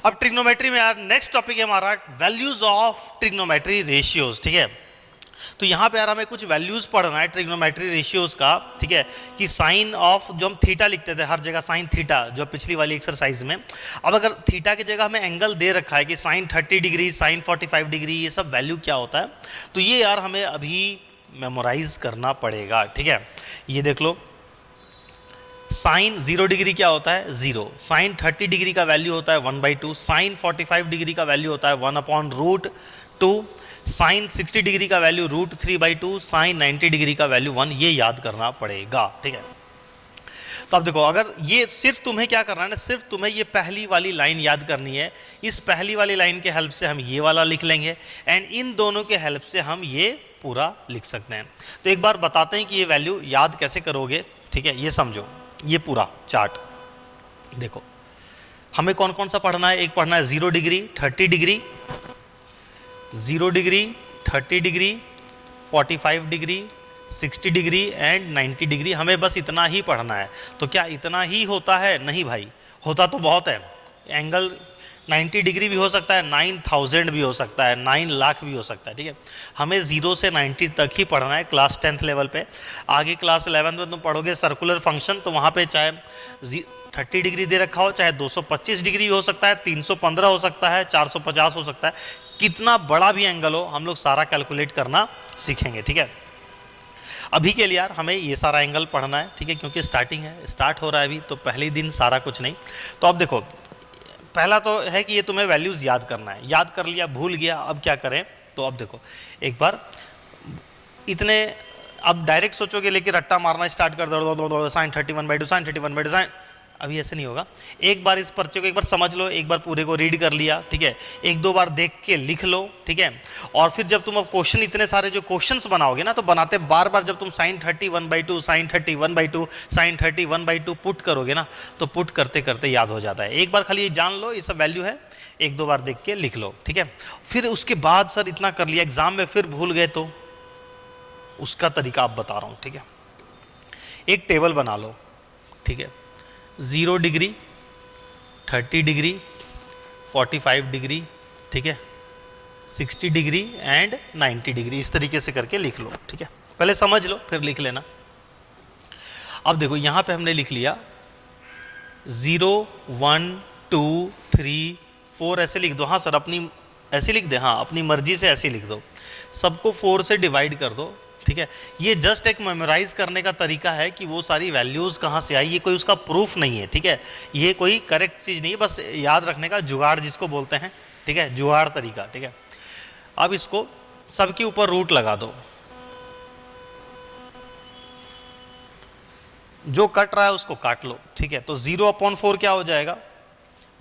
अब ट्रिग्नोमेट्री में यार नेक्स्ट टॉपिक है हमारा वैल्यूज ऑफ ट्रिग्नोमेट्री रेशियोज, ठीक है। तो यहाँ पे यार हमें कुछ वैल्यूज पढ़ना है ट्रिग्नोमेट्री रेशियोज का, ठीक है, कि साइन ऑफ जो हम थीटा लिखते थे हर जगह साइन थीटा, जो पिछली वाली एक्सरसाइज में। अब अगर थीटा की जगह हमें एंगल दे रखा है कि साइन 30 डिग्री, साइन 45 डिग्री, ये सब वैल्यू क्या होता है, तो ये यार हमें अभी मेमोराइज करना पड़ेगा, ठीक है। ये देख लो, साइन 0 डिग्री क्या होता है, 0। साइन 30 डिग्री का वैल्यू होता है 1/2। साइन 45 डिग्री का वैल्यू होता है 1/√2। साइन 60 डिग्री का वैल्यू √3/2। साइन 90 डिग्री का वैल्यू 1। ये याद करना पड़ेगा, ठीक है। तो अब देखो, अगर ये सिर्फ तुम्हें क्या करना है ना, सिर्फ तुम्हें ये पहली वाली लाइन याद करनी है। इस पहली वाली लाइन के हेल्प से हम ये वाला लिख लेंगे एंड इन दोनों के हेल्प से हम ये पूरा लिख सकते हैं। तो एक बार बताते हैं कि ये वैल्यू याद कैसे करोगे, ठीक है। ये समझो, ये पूरा चार्ट देखो, हमें कौन कौन सा पढ़ना है। एक पढ़ना है 0 degree, 30 degree, 0 degree, 30 degree, 45 degree, 60 degree and 90 degree. हमें बस इतना ही पढ़ना है। तो क्या इतना ही होता है? नहीं भाई, होता तो बहुत है। एंगल 90 डिग्री भी हो सकता है, 9000 भी हो सकता है, 9 लाख भी हो सकता है, ठीक है। हमें 0 से 90 तक ही पढ़ना है क्लास 10th लेवल पे। आगे क्लास 11th में तुम पढ़ोगे सर्कुलर फंक्शन, तो वहाँ पे चाहे 30 डिग्री दे रखा हो, चाहे 225 डिग्री हो सकता है, 315 हो सकता है, 450 हो सकता है, कितना बड़ा भी एंगल हो हम लोग सारा कैलकुलेट करना सीखेंगे, ठीक है। अभी के लिए यार हमें ये सारा एंगल पढ़ना है, ठीक है, क्योंकि स्टार्टिंग है, स्टार्ट हो रहा है अभी, तो पहले दिन सारा कुछ नहीं। तो अब देखो, पहला तो है कि ये तुम्हें वैल्यूज़ याद करना है। याद कर लिया, भूल गया, अब क्या करें। तो अब देखो, एक बार इतने, अब डायरेक्ट सोचोगे लेकिन रट्टा मारना स्टार्ट कर दो, साइन 31/2, साइन 31/2, साइन, अभी ऐसे नहीं होगा। एक बार इस पर्चे को एक बार समझ लो, एक बार पूरे को रीड कर लिया, ठीक है, 1-2 बार देख के लिख लो, ठीक है। और फिर जब तुम अब क्वेश्चन, इतने सारे जो क्वेश्चंस बनाओगे ना, तो बनाते बार बार जब तुम साइन 31/2, साइन 31/2, साइन 31/2 पुट करोगे ना, तो पुट करते करते याद हो जाता है। एक बार खाली ये जान लो ये सब वैल्यू है, 1-2 बार देख के लिख लो, ठीक है। फिर उसके बाद सर इतना कर लिया, एग्जाम में फिर भूल गए तो उसका तरीका आप बता रहा हूँ, ठीक है। एक टेबल बना लो, ठीक है, 0 डिग्री, 30 डिग्री, 45 डिग्री, ठीक है, 60 डिग्री एंड 90 डिग्री, इस तरीके से करके लिख लो, ठीक है। पहले समझ लो फिर लिख लेना। अब देखो, यहाँ पे हमने लिख लिया 0, 1, 2, 3, 4 ऐसे लिख दो। हाँ सर, अपनी ऐसे लिख दे, हाँ अपनी मर्जी से ऐसे लिख दो। सबको 4 से डिवाइड कर दो, ठीक है। ये जस्ट एक मेमोराइज करने का तरीका है कि वो सारी वैल्यूज़ कहाँ से आई, ये कोई उसका प्रूफ नहीं है, ठीक है। ये कोई करेक्ट चीज़ नहीं है, बस याद रखने का जुगाड़ जिसको बोलते हैं, ठीक है, जुगाड़ तरीका, ठीक है। अब इसको सबके ऊपर रूट लगा दो। जो कट रहा है उसको काट लो, ठीक है। तो 0/4 क्या हो जाएगा,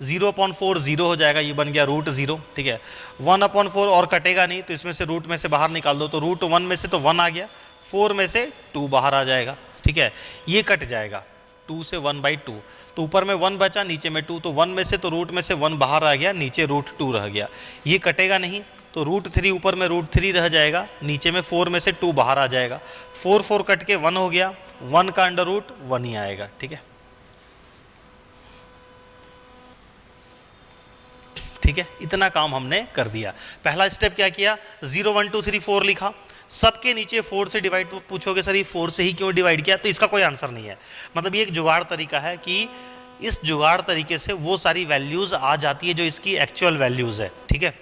0/4 0 हो जाएगा, ये बन गया √0, ठीक है। 1/4 और कटेगा नहीं, तो इसमें से रूट में से बाहर निकाल दो, तो √1 में से तो 1 आ गया, 4 में से 2 बाहर आ जाएगा, ठीक है। ये कट जाएगा 2 से 1/2, तो ऊपर में 1 बचा, नीचे में 2, तो 1 में से तो रूट में से 1 बाहर आ गया, नीचे √2 रह गया। ये कटेगा नहीं, तो √3 ऊपर में √3 रह जाएगा, नीचे में 4 में से 2 बाहर आ जाएगा, 4 कट के 1 हो गया, 1 का अंडर रूट 1 ही आएगा, ठीक है। ठीक है, इतना काम हमने कर दिया। पहला स्टेप क्या किया, 0, 1, 2, 3, 4 लिखा, सबके नीचे 4 से डिवाइड। पूछोगे सर ये 4 से ही क्यों डिवाइड किया, तो इसका कोई आंसर नहीं है। मतलब ये एक जुगाड़ तरीका है कि इस जुगाड़ तरीके से वो सारी वैल्यूज आ जाती है जो इसकी एक्चुअल वैल्यूज है, ठीक है।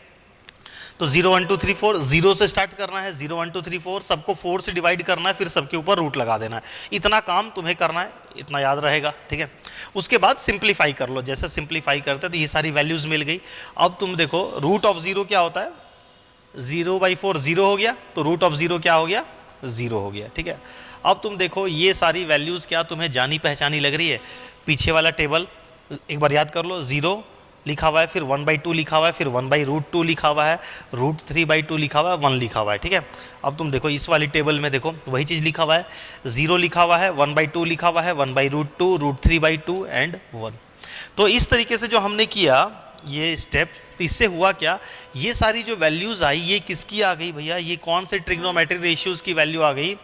तो 0, 1, 2, 3, 4, 0 से स्टार्ट करना है, 0, 1, 2, 3, 4, सबको 4 से डिवाइड करना है, फिर सबके ऊपर रूट लगा देना है। इतना काम तुम्हें करना है, इतना याद रहेगा, ठीक है। उसके बाद सिंप्लीफाई कर लो, जैसे सिंप्लीफाई करते हैं तो ये सारी वैल्यूज मिल गई। अब तुम देखो √0 क्या होता है, 0/4 0 हो गया, तो √0 क्या हो गया, 0 हो गया, ठीक है। अब तुम देखो ये सारी वैल्यूज क्या तुम्हें जानी पहचानी लग रही है। पीछे वाला टेबल एक बार याद कर लो, 0 लिखा हुआ है, फिर 1/2 लिखा हुआ है, फिर 1/√2 लिखा हुआ है, √3/2 लिखा हुआ है, 1 लिखा हुआ है, ठीक है। अब तुम देखो इस वाली टेबल में देखो वही चीज़ लिखा हुआ है, 0 लिखा हुआ है, 1/2 लिखा हुआ है, 1/√2, √3/2 एंड 1। तो इस तरीके से जो हमने किया ये स्टेप, तो इससे हुआ क्या, ये सारी जो वैल्यूज़ आई ये किसकी आ गई भैया, ये कौन से ट्रिग्नोमेट्री रेशियोज़ की वैल्यू आ गई,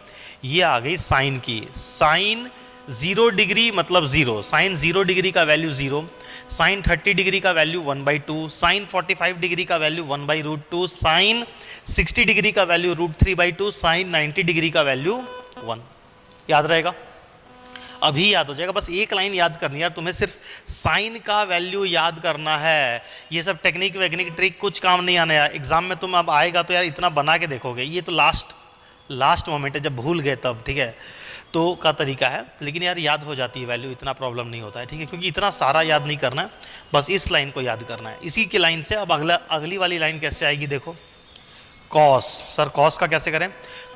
ये आ गई साइन की। साइन 0 डिग्री मतलब 0, साइन 0 डिग्री का वैल्यू 0, साइन 30 डिग्री का वैल्यू 1/2, साइन 45 डिग्री का वैल्यू 1/√2, साइन 60 डिग्री का वैल्यू √3/2, साइन 90 डिग्री का वैल्यू 1। याद रहेगा, अभी याद हो जाएगा। बस एक लाइन याद करनी है यार तुम्हें, सिर्फ साइन का वैल्यू याद करना है। ये सब टेक्निक वेक्निक ट्रिक कुछ काम नहीं आने यार, एग्जाम में तुम अब आएगा तो यार इतना बना के देखोगे। ये तो लास्ट मोमेंट है, जब भूल गए तब, ठीक है, तो का तरीका है। लेकिन यार याद हो जाती है वैल्यू, इतना प्रॉब्लम नहीं होता है, ठीक है, क्योंकि इतना सारा याद नहीं करना है, बस इस लाइन को याद करना है। इसी की लाइन से अब अगली वाली लाइन कैसे आएगी देखो, कॉस। सर कॉस का कैसे करें,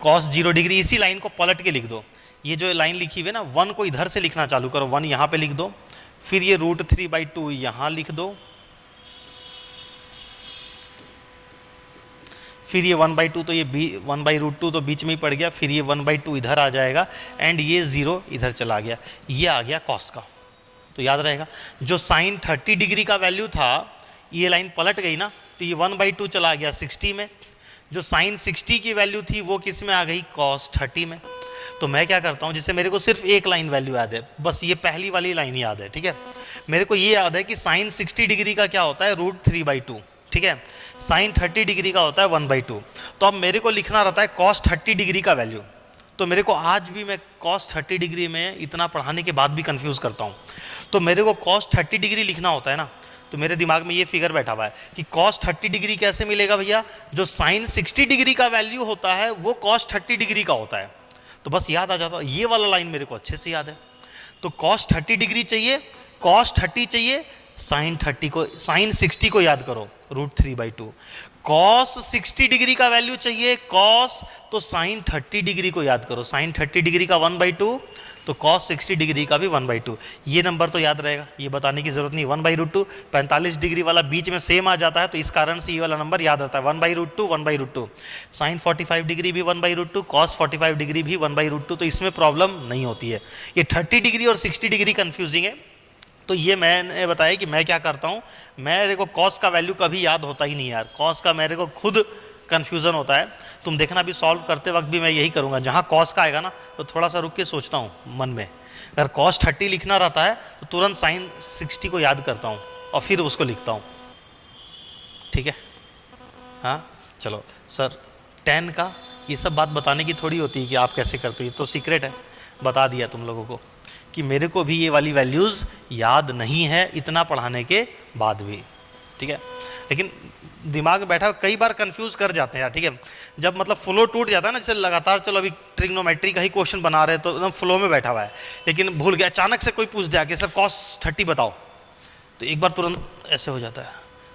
कॉस 0 डिग्री, इसी लाइन को पलट के लिख दो। ये जो लाइन लिखी हुई है ना, 1 को इधर से लिखना चालू करो, 1 यहाँ पे लिख दो, फिर ये √3/2 यहाँ लिख दो, फिर ये 1/2, तो ये 1/√2 तो बीच में ही पड़ गया, फिर ये 1/2 इधर आ जाएगा, एंड ये 0 इधर चला गया, ये आ गया कॉस का। तो याद रहेगा, जो साइन 30 डिग्री का वैल्यू था, ये लाइन पलट गई ना, तो ये 1/2 चला गया 60 में, जो साइन 60 की वैल्यू थी वो किस में आ गई, कॉस 30 में। तो मैं क्या करता हूँ, जिससे मेरे को सिर्फ एक लाइन वैल्यू याद है, बस ये पहली वाली लाइन याद है, ठीक है। मेरे को ये याद है कि साइन 60 डिग्री का क्या होता है, √3/2, ठीक है, साइन 30 डिग्री का होता है 1/2। तो अब मेरे को लिखना रहता है कॉस 30 डिग्री का वैल्यू। तो मेरे को आज भी, मैं कॉस 30 डिग्री में इतना पढ़ाने के बाद भी कंफ्यूज करता हूँ। तो मेरे को कॉस 30 डिग्री लिखना होता है ना, तो मेरे दिमाग में ये फिगर बैठा हुआ है कि कॉस 30 डिग्री कैसे मिलेगा भैया, जो साइन 60 डिग्री का वैल्यू होता है वो कॉस 30 डिग्री का होता है। तो बस याद आ जाता, ये वाला लाइन मेरे को अच्छे से याद है। तो कॉस 30 डिग्री चाहिए, कॉस 30 चाहिए, साइन 60 को याद करो, √3/2। कॉस 60 डिग्री का वैल्यू चाहिए, कॉस, तो साइन 30 डिग्री को याद करो, साइन 30 डिग्री का 1/2, तो कॉस 60 डिग्री का भी 1/2। ये नंबर तो याद रहेगा, ये बताने की जरूरत नहीं। 1/√2, 45 डिग्री वाला बीच में सेम आ जाता है, तो इस कारण से ये वाला नंबर याद रहता है, 1/√2, 1/√2। साइन 45 डिग्री भी 1/√2, कॉस 45 डिग्री भी 1/√2, तो इसमें प्रॉब्लम नहीं होती है। ये 30 डिग्री और 60 डिग्री कन्फ्यूजिंग है। तो ये मैंने बताया कि मैं क्या करता हूँ, मेरे को कॉस का वैल्यू कभी याद होता ही नहीं यार, कॉस का मेरे को खुद कन्फ्यूज़न होता है। तुम देखना भी सॉल्व करते वक्त भी मैं यही करूँगा, जहाँ कॉस का आएगा ना तो थोड़ा सा रुक के सोचता हूँ मन में, अगर कॉस 30 लिखना रहता है तो तुरंत साइन 60 को याद करता हूँ और फिर उसको लिखता हूँ, ठीक है। हाँ चलो सर, 10 का ये सब बात बताने की थोड़ी होती है कि आप कैसे करते हो, ये तो सीक्रेट है, बता दिया तुम लोगों को कि मेरे को भी ये वाली वैल्यूज़ याद नहीं है इतना पढ़ाने के बाद भी, ठीक है। लेकिन दिमाग में बैठा, कई बार कंफ्यूज कर जाते हैं यार, ठीक है। जब मतलब फ्लो टूट जाता है ना, जैसे लगातार चलो अभी ट्रिग्नोमेट्री का ही क्वेश्चन बना रहे हैं तो एकदम फ्लो में बैठा हुआ है, लेकिन भूल गया, अचानक से कोई पूछ दिया कि सर कॉस 30 बताओ, तो एक बार तुरंत ऐसे हो जाता है,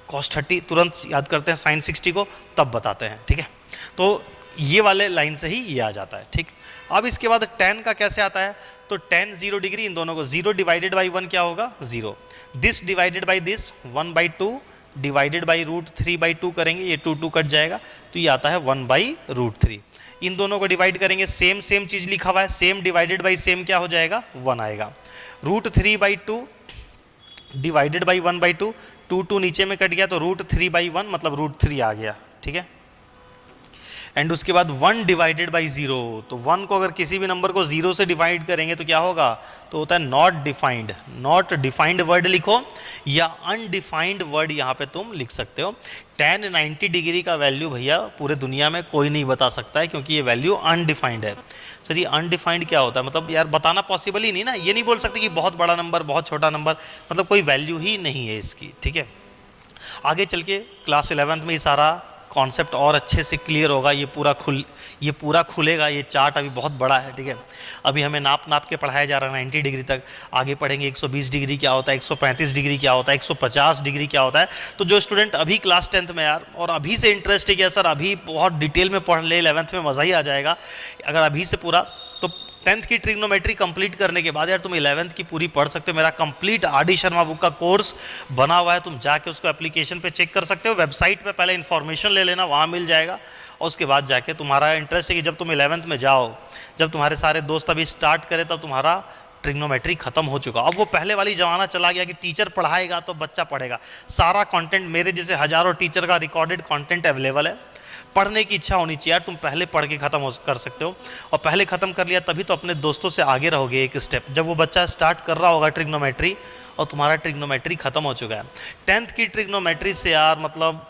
कॉस 30 तुरंत याद करते हैं, साइन 60 को तब बताते हैं, ठीक है। तो ये वाले लाइन से ही ये आ जाता है, ठीक। अब इसके बाद tan का कैसे आता है, तो tan 0 डिग्री, इन दोनों को 0 डिवाइडेड बाई 1 क्या होगा, 0, this divided by this 1/2 divided by √3/2 करेंगे, ये 2 कट जाएगा, तो ये आता है 1/√3। इन दोनों को डिवाइड करेंगे, सेम चीज लिखा हुआ है, सेम डिवाइडेड बाई सेम क्या हो जाएगा, 1 आएगा। √3/2 डिवाइडेड बाई 1/2, 2 नीचे में कट गया तो √3/1 मतलब √3 आ गया, ठीक है। एंड उसके बाद 1 डिवाइडेड बाई 0, तो 1 को अगर किसी भी नंबर को 0 से डिवाइड करेंगे तो क्या होगा, तो होता है not defined. Not defined word लिखो या अनडिफाइंड वर्ड यहाँ पे तुम लिख सकते हो। tan 90 डिग्री का वैल्यू भैया पूरे दुनिया में कोई नहीं बता सकता है, क्योंकि ये वैल्यू अनडिफाइंड है। सर ये अनडिफाइंड क्या होता है, मतलब यार बताना पॉसिबल ही नहीं ना, ये नहीं बोल सकते कि बहुत बड़ा नंबर बहुत छोटा नंबर, मतलब कोई वैल्यू ही नहीं है इसकी, ठीक है। आगे चल के क्लास 11th में ये सारा कॉन्सेप्ट और अच्छे से क्लियर होगा, ये पूरा खुलेगा, ये चार्ट अभी बहुत बड़ा है, ठीक है। अभी हमें नाप के पढ़ाया जा रहा है 90 डिग्री तक, आगे पढ़ेंगे 120 डिग्री क्या होता है, 135 डिग्री क्या होता है, 150 डिग्री क्या होता है। तो जो स्टूडेंट अभी क्लास 10th में यार और अभी से इंटरेस्ट है कि सर अभी बहुत डिटेल में पढ़ ले, 11th में मज़ा ही आ जाएगा अगर अभी से पूरा, तो 10th की ट्रिग्नोमेट्री कंप्लीट करने के बाद यार तुम 11th की पूरी पढ़ सकते हो। मेरा कंप्लीट RD शर्मा बुक का कोर्स बना हुआ है, तुम जाके उसको एप्लीकेशन पे चेक कर सकते हो, वेबसाइट पे पहले इन्फॉर्मेशन ले लेना, वहाँ मिल जाएगा, और उसके बाद जाके तुम्हारा इंटरेस्ट है कि जब तुम 11th में जाओ, जब तुम्हारे सारे दोस्त अभी स्टार्ट करें तब तुम्हारा ट्रिग्नोमेट्री खत्म हो चुका। अब वो पहले वाली ज़माना चला गया कि टीचर पढ़ाएगा तो बच्चा पढ़ेगा। सारा कंटेंट, मेरे जैसे हज़ारों टीचर का रिकॉर्डेड कंटेंट अवेलेबल है। पढ़ने की इच्छा होनी चाहिए यार, तुम पहले पढ़ के ख़त्म कर सकते हो, और पहले ख़त्म कर लिया तभी तो अपने दोस्तों से आगे रहोगे एक स्टेप। जब वो बच्चा स्टार्ट कर रहा होगा ट्रिग्नोमेट्री और तुम्हारा ट्रिग्नोमेट्री खत्म हो चुका है। 10th की ट्रिग्नोमेट्री से यार मतलब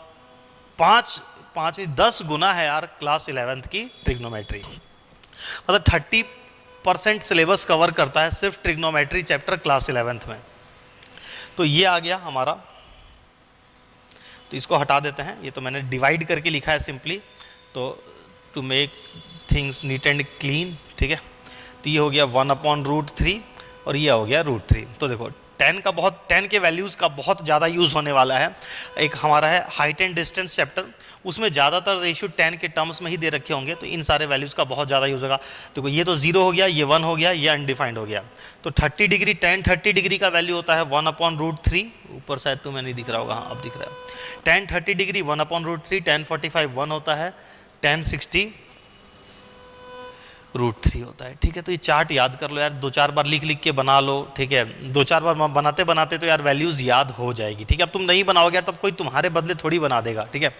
10 गुना है यार क्लास 11th की ट्रिग्नोमेट्री। मतलब 30% सिलेबस कवर करता है सिर्फ ट्रिग्नोमेट्री चैप्टर क्लास 11th में। तो ये आ गया हमारा, तो इसको हटा देते हैं, ये तो मैंने डिवाइड करके लिखा है सिंपली, तो to make things neat and clean, ठीक है। तो ये हो गया 1/√3 और ये हो गया √3। तो देखो 10 के वैल्यूज़ का बहुत ज़्यादा यूज़ होने वाला है। एक हमारा है हाइट एंड डिस्टेंस चैप्टर, उसमें ज़्यादातर रेशियो 10 के टर्म्स में ही दे रखे होंगे, तो इन सारे वैल्यूज़ का बहुत ज़्यादा यूज़ होगा। देखो ये तो 0 हो गया, ये 1 हो गया, ये अनडिफाइंड हो गया। तो 30 डिग्री, tan 30 डिग्री का वैल्यू होता है 1/√3, ऊपर शायद तुम्हें नहीं दिख रहा होगा, हाँ अब दिख रहा है। tan 30 डिग्री 1/√3, tan 45 1 होता है, tan 60 √3 होता है, ठीक है। तो ये चार्ट याद कर लो यार, 2-4 बार लिख लिख के बना लो, ठीक है। 2-4 बार बनाते बनाते तो यार वैल्यूज़ याद हो जाएगी, ठीक है। अब तुम नहीं बनाओगे यार, तब कोई तुम्हारे बदले थोड़ी बना देगा, ठीक है।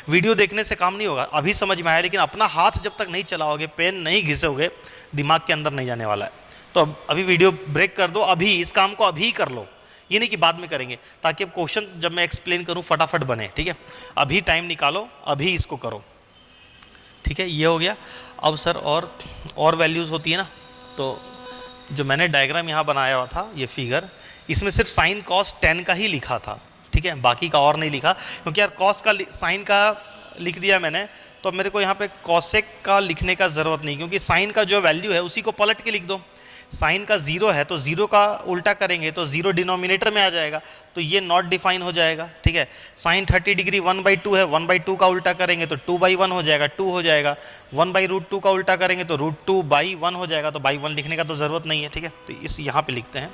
वीडियो देखने से काम नहीं होगा, अभी समझ में आया, लेकिन अपना हाथ जब तक नहीं चलाओगे, पेन नहीं घिसोगे, दिमाग के अंदर नहीं जाने वाला है। तो अभी वीडियो ब्रेक कर दो, अभी इस काम को अभी कर लो, ये नहीं कि बाद में करेंगे, ताकि अब क्वेश्चन जब मैं एक्सप्लेन करूँ फटाफट बने, ठीक है। अभी टाइम निकालो, अभी इसको करो, ठीक है। ये हो गया। अब सर और वैल्यूज़ होती है ना, तो जो मैंने डायग्राम यहाँ बनाया हुआ था, ये फिगर, इसमें सिर्फ साइन कॉस 10 का ही लिखा था, ठीक है, बाकी का और नहीं लिखा, क्योंकि यार कॉस का साइन का लिख दिया मैंने, तो अब मेरे को यहाँ पे कॉसेक का लिखने का ज़रूरत नहीं, क्योंकि साइन का जो वैल्यू है उसी को पलट के लिख दो। साइन का 0 है तो 0 का उल्टा करेंगे तो 0 डिनोमिनेटर में आ जाएगा, तो ये नॉट डिफाइन हो जाएगा, ठीक है। साइन 30 डिग्री 1/2 है, 1/2 का उल्टा करेंगे तो 2/1 हो जाएगा, 2 हो जाएगा। 1/√2 का उल्टा करेंगे तो √2/1 हो जाएगा, तो /1 लिखने का तो ज़रूरत नहीं है, ठीक है। तो इस यहाँ पे लिखते हैं।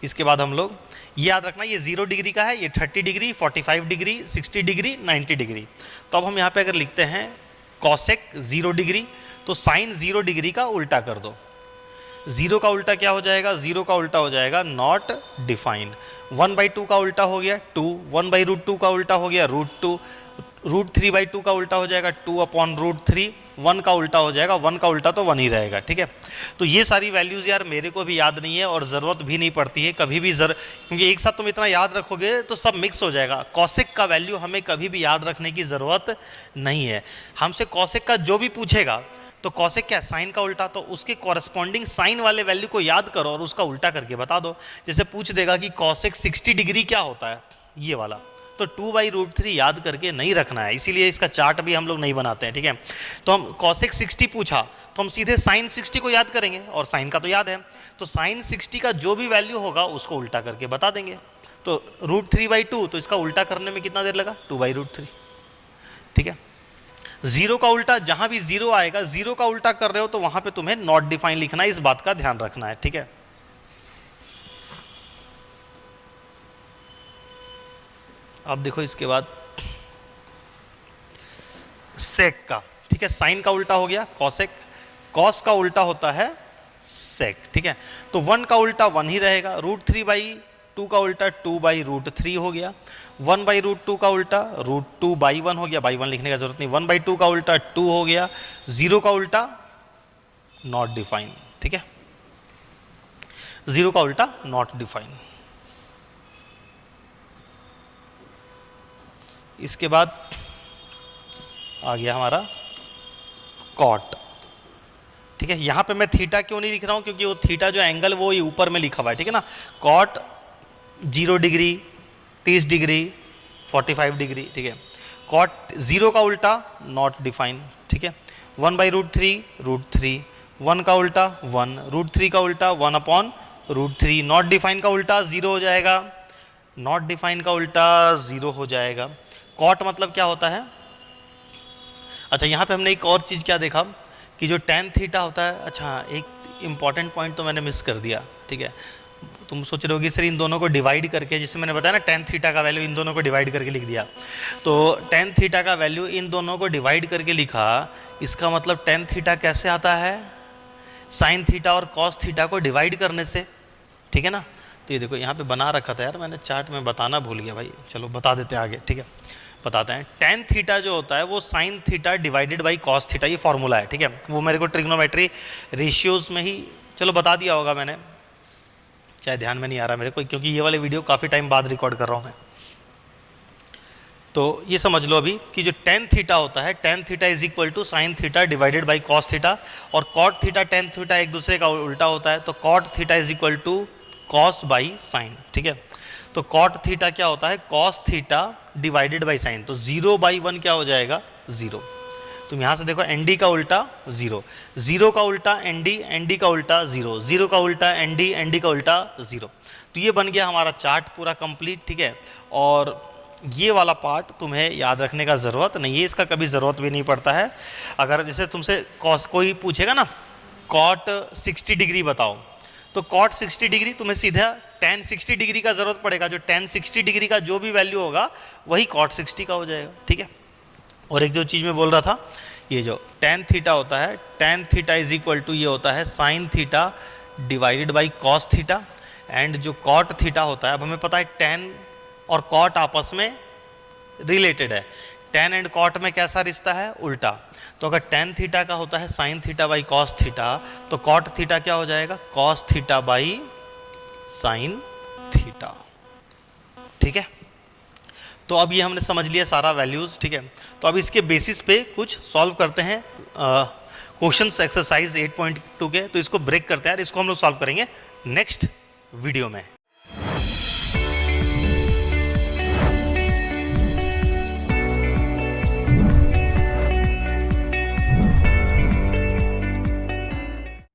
इसके बाद हम लोग ये याद रखना, ये 0 डिग्री का है, ये 30 डिग्री, 45 डिग्री, 60 डिग्री, 90 डिग्री। तो अब हम यहाँ पे अगर लिखते हैं कॉसेक 0 डिग्री, तो साइन 0 डिग्री का उल्टा कर दो। 0 का उल्टा क्या हो जाएगा? 0 का उल्टा हो जाएगा नॉट डिफाइंड। 1/2 का उल्टा हो गया 2, 1/√2 का उल्टा हो गया √2, √3/2 का उल्टा हो जाएगा 2/√3, 1 का उल्टा हो जाएगा, 1 का उल्टा तो 1 ही रहेगा, ठीक है। तो ये सारी वैल्यूज़ यार मेरे को भी याद नहीं है और ज़रूरत भी नहीं पड़ती है कभी भी, क्योंकि एक साथ तुम इतना याद रखोगे तो सब मिक्स हो जाएगा। कॉसेक का वैल्यू हमें कभी भी याद रखने की ज़रूरत नहीं है। हमसे कॉसेक का जो भी पूछेगा तो कॉसेक क्या, साइन का उल्टा, तो उसके कॉरेस्पॉन्डिंग साइन वाले वैल्यू को याद करो और उसका उल्टा करके बता दो। जैसे पूछ देगा कि कॉसेक 60 डिग्री क्या होता है, ये वाला, तो 2/√3 याद करके नहीं रखना है, इसीलिए इसका चार्ट भी हम लोग नहीं बनाते हैं, ठीक है। तो हम कॉसेक 60 पूछा तो हम सीधे साइन 60 को याद करेंगे, और साइन का तो याद है, तो साइन 60 का जो भी वैल्यू होगा उसको उल्टा करके बता देंगे। तो √3/2, तो इसका उल्टा करने में कितना देर लगा? 2/√3, ठीक है। 0 का उल्टा, जहां भी 0 आएगा, 0 का उल्टा कर रहे हो तो वहां पे तुम्हें नॉट डिफाइन लिखना है, इस बात का ध्यान रखना है, ठीक है। अब देखो इसके बाद सेक का, ठीक है। साइन का उल्टा हो गया कॉसेक, कॉस का उल्टा होता है सेक, ठीक है। तो 1 का उल्टा 1 ही रहेगा, √3/2 का उल्टा 2/√3 हो गया, 1/√2 का उल्टा √2/1 हो गया, /1 लिखने का जरूरत नहीं, 1/2 का उल्टा 2 हो गया, 0 का उल्टा नॉट डिफाइन, ठीक है। 0 का उल्टा नॉट डिफाइन। इसके बाद आ गया हमारा कॉट, ठीक है। यहां पे मैं थीटा क्यों नहीं लिख रहा हूं, क्योंकि वो थीटा जो एंगल वो ऊपर में लिखा हुआ है, ठीक है ना। कॉट 0 डिग्री, 30 डिग्री, 45 डिग्री, ठीक है। कॉट 0 का उल्टा नॉट डिफाइन, ठीक है। 1/√3 √3, 1 का उल्टा 1, √3 का उल्टा 1/√3, नॉट डिफाइन का उल्टा 0 हो जाएगा, नॉट डिफाइन का उल्टा 0 हो जाएगा। कॉट मतलब क्या होता है? अच्छा, यहाँ पे हमने एक और चीज़ क्या देखा कि जो tan थीटा होता है, अच्छा एक इंपॉर्टेंट पॉइंट तो मैंने मिस कर दिया, ठीक है। तुम सोच रहे होगे सर इन दोनों को डिवाइड करके, जैसे मैंने बताया ना tan थीटा का वैल्यू इन दोनों को डिवाइड करके लिख दिया, तो tan थीटा का वैल्यू इन दोनों को डिवाइड करके लिखा, इसका मतलब tan थीटा कैसे आता है? साइन थीटा और कॉस थीटा को डिवाइड करने से, ठीक है ना। तो ये देखो यहाँ पे बना रखा था यार मैंने चार्ट में, बताना भूल गया भाई, चलो बता देते हैं आगे, ठीक है। बताते हैं, tan थीटा जो होता है वो sign theta divided by cos theta, ये फॉर्मूला है, ठीक है। वो मेरे को ट्रिग्नोमेट्री रेशियोज में ही चलो बता दिया होगा मैंने, चाहे ध्यान में नहीं आ रहा मेरे को, क्योंकि ये वाले वीडियो काफ़ी टाइम बाद रिकॉर्ड कर रहा हूँ मैं। तो ये समझ लो अभी कि जो टेन थीटा होता है, tan theta is equal to sine theta divided by cos theta, और कॉट थीटा टेन थीटा एक दूसरे का उल्टा होता है, तो cot theta is equal to cos by sine, ठीक है। तो कॉट थीटा क्या होता है, cos theta divided by sine, तो 0/1 क्या हो जाएगा, 0। तुम यहाँ से देखो एनडी का उल्टा 0, 0 का उल्टा एनडी, एनडी का उल्टा 0, 0 का उल्टा एनडी, एनडी का उल्टा 0। तो ये बन गया हमारा चार्ट पूरा कंप्लीट, ठीक है। और ये वाला पार्ट तुम्हें याद रखने का ज़रूरत नहीं है, इसका कभी ज़रूरत भी नहीं पड़ता है। अगर जैसे तुमसे कोई पूछेगा ना कॉट 60 डिग्री बताओ, तो कॉट 60 डिग्री तुम्हें सीधा टेन 60 डिग्री का ज़रूरत पड़ेगा, जो टेन 60 डिग्री का जो भी वैल्यू होगा वही कॉट 60 का हो जाएगा, ठीक है। और एक जो चीज़ मैं बोल रहा था, ये जो टेन थीटा होता है, tan theta is equal to ये होता है sine theta divided by cos theta, and जो कॉट थीटा होता है, अब हमें पता है टेन और कॉट आपस में रिलेटेड है, टेन एंड कॉट में कैसा रिश्ता है, उल्टा। तो अगर टेन थीटा का होता है sine theta by cos theta, तो कॉट थीटा क्या हो जाएगा, cos theta by sine theta, ठीक है। तो अब ये हमने समझ लिया सारा वैल्यूज, ठीक है। तो अब इसके बेसिस पे कुछ सॉल्व करते हैं क्वेश्चंस एक्सरसाइज 8.2 के। तो इसको ब्रेक करते हैं यार, इसको हम लोग सॉल्व करेंगे नेक्स्ट वीडियो में।